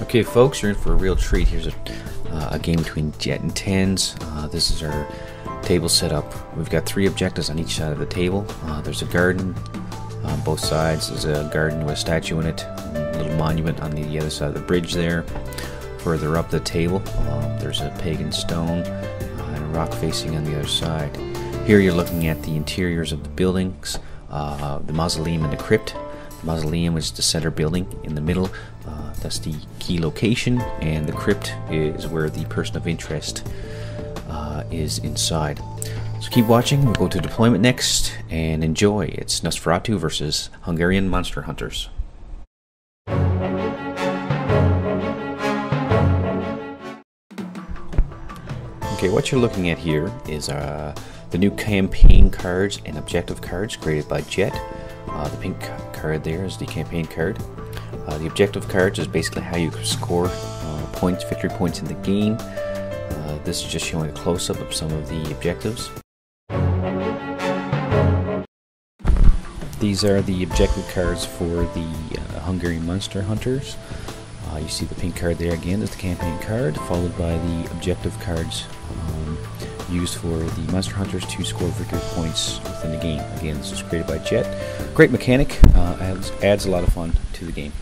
Okay folks, you're in for a real treat. Here's a game between JET and Tenz. This is our table setup. We've got 3 objectives on each side of the table. There's a garden on both sides. There's a garden with a statue in it, a little monument on the other side of the bridge there. Further up the table, there's a pagan stone and a rock facing on the other side. Here you're looking at the interiors of the buildings, the mausoleum and the crypt. The mausoleum is the center building in the middle. That's the key location, and the crypt is where the person of interest is inside. So keep watching. We'll go to deployment next, and enjoy. It's Nosferatu versus Hungarian monster hunters. Okay, what you're looking at here is the new campaign cards and objective cards created by JET. The pink card there is the campaign card. The objective cards is basically how you score points, victory points in the game. This is just showing a close-up of some of the objectives. These are the objective cards for the Hungarian monster hunters. You see the pink card there again is the campaign card, followed by the objective cards used for the monster hunters to score victory points within the game. Again, this was created by JET. Great mechanic, adds a lot of fun to the game.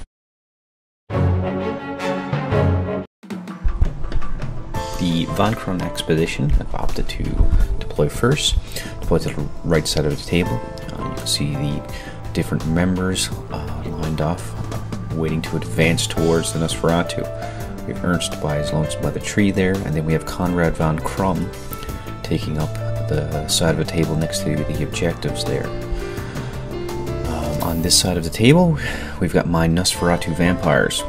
The Von Krumms expedition I've opted to deploy first. Deploy to the right side of the table. You can see the different members lined off, waiting to advance towards the Nosferatu. We have Ernst by his lonesome by the tree there, and then we have Konrad von Krumms taking up the side of the table next to the objectives there. On this side of the table, we've got my Nosferatu vampires.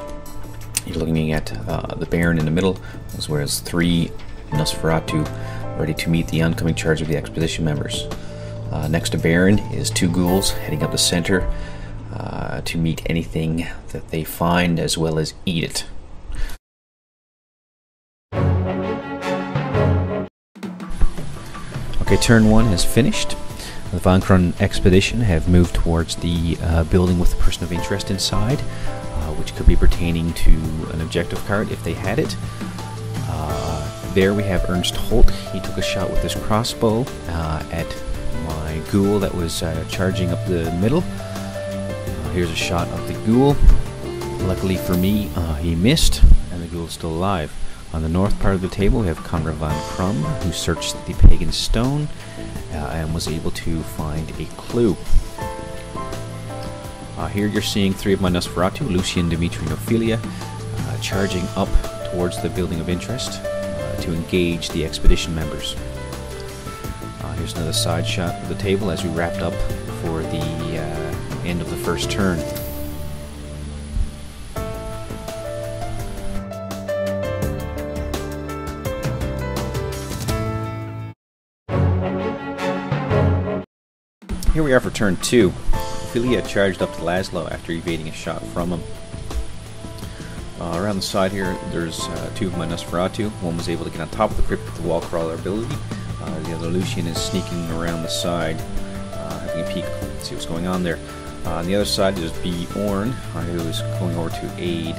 You're looking at the Baron in the middle, as well as 3 Nosferatu ready to meet the oncoming charge of the expedition members. Next to Baron is 2 ghouls heading up the center to meet anything that they find, as well as eat it. Okay, turn 1 has finished. The Von Krumms expedition have moved towards the building with the person of interest inside, which could be pertaining to an objective card if they had it. There we have Ernst Holt. He took a shot with his crossbow at my ghoul that was charging up the middle. Here's a shot of the ghoul. Luckily for me, he missed, and the ghoul is still alive. On the north part of the table, we have Konrad von Krumms, who searched the pagan stone and was able to find a clue. Here you're seeing 3 of my Nosferatu, Lucian, Dimitri, and Ophelia, charging up towards the building of interest to engage the expedition members. Here's another side shot of the table as we wrapped up for the end of the first turn. Here we are for turn 2. Papillion charged up to Laszlo after evading a shot from him. Around the side here, there's 2 of my Nosferatu. One was able to get on top of the crypt with the wall crawler ability. The other Lucian is sneaking around the side, having a peek, see what's going on there. On the other side, there's Bjorn, who is going over to aid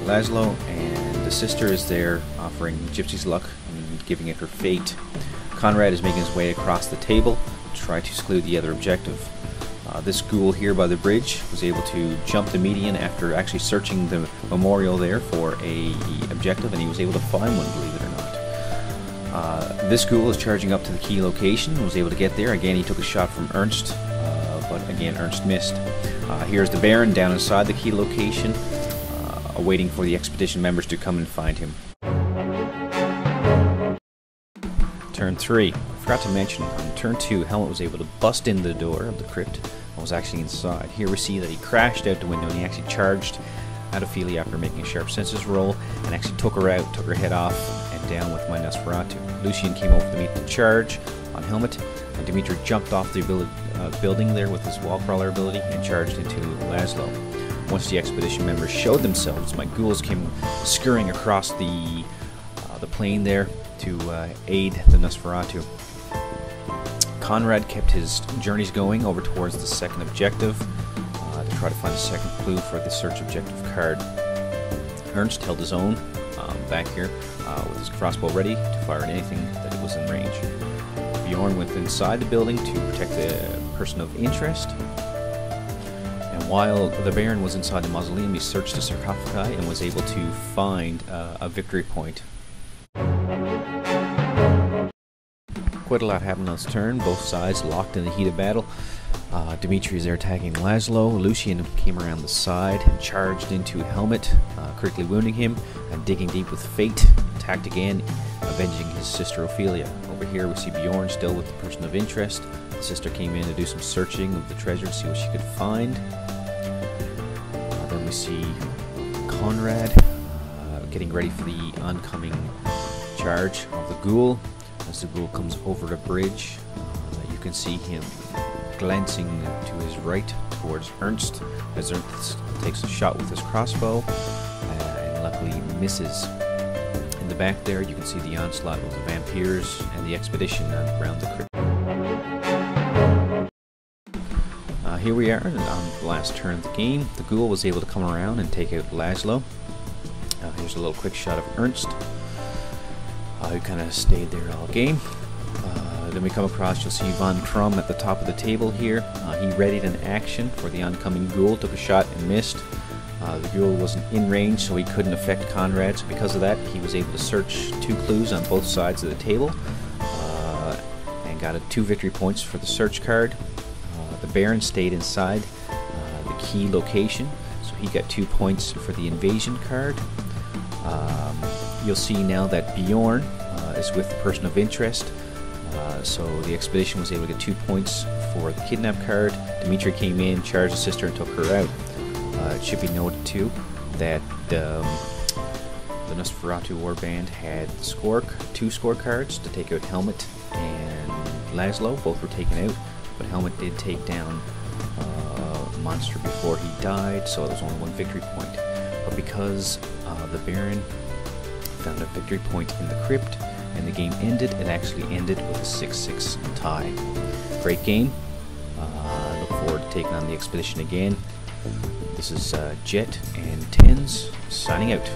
Laszlo, and the sister is there offering Gypsy's luck and giving it her fate. Konrad is making his way across the table to try to seclude the other objective. This ghoul here by the bridge was able to jump the median after actually searching the memorial there for a objective, and he was able to find one, believe it or not. This ghoul is charging up to the key location and was able to get there. Again, he took a shot from Ernst, but again, Ernst missed. Here's the Baron down inside the key location, awaiting for the expedition members to come and find him. Turn 3. I forgot to mention, on turn 2, Helmut was able to bust in the door of the crypt and was actually inside. Here we see that he crashed out the window and he actually charged at Ophelia after making a sharp senses roll and actually took her out, took her head off and down with my Nosferatu. Lucian came over to meet the charge on Helmut, and Dimitri jumped off the building there with his wall crawler ability and charged into Laszlo. Once the expedition members showed themselves, my ghouls came scurrying across the plain there to aid the Nosferatu. Conrad kept his journeys going over towards the second objective to try to find a second clue for the search objective card. Ernst held his own back here with his crossbow ready to fire at anything that was in range. Bjorn went inside the building to protect the person of interest. And while the Baron was inside the mausoleum, he searched the sarcophagi and was able to find a victory point. Quite a lot happened on his turn, both sides locked in the heat of battle. Dimitri is there attacking Laszlo. Lucian came around the side and charged into Helmet, critically wounding him, and digging deep with Fate, attacked again, avenging his sister Ophelia. Over here we see Bjorn still with the person of interest. The sister came in to do some searching of the treasure to see what she could find. Then we see Conrad getting ready for the oncoming charge of the ghoul. As the ghoul comes over the bridge, you can see him glancing to his right towards Ernst, as Ernst takes a shot with his crossbow and luckily misses. In the back there you can see the onslaught of the vampires and the expedition around the crypt. Here we are on the last turn of the game. The ghoul was able to come around and take out Laszlo. Here's a little quick shot of Ernst, who kind of stayed there all game. Then we come across, you'll see Von Krumm at the top of the table here. He readied an action for the oncoming ghoul, took a shot and missed. The ghoul wasn't in range, so he couldn't affect Conrad, so because of that he was able to search 2 clues on both sides of the table and got 2 victory points for the search card. The Baron stayed inside the key location, so he got 2 points for the invasion card. You'll see now that Bjorn is with the person of interest, so the expedition was able to get 2 points for the kidnap card. Dimitri came in, charged the sister, and took her out. It should be noted too that the Nosferatu warband had 2 scorecards to take out Helmet and Laszlo. Both were taken out, but Helmet did take down a monster before he died, so it was only 1 victory point. But because the Baron found a victory point in the crypt and the game ended, it actually ended with a 6-6 tie. Great game. I look forward to taking on the expedition again. This is JET and Tenz signing out.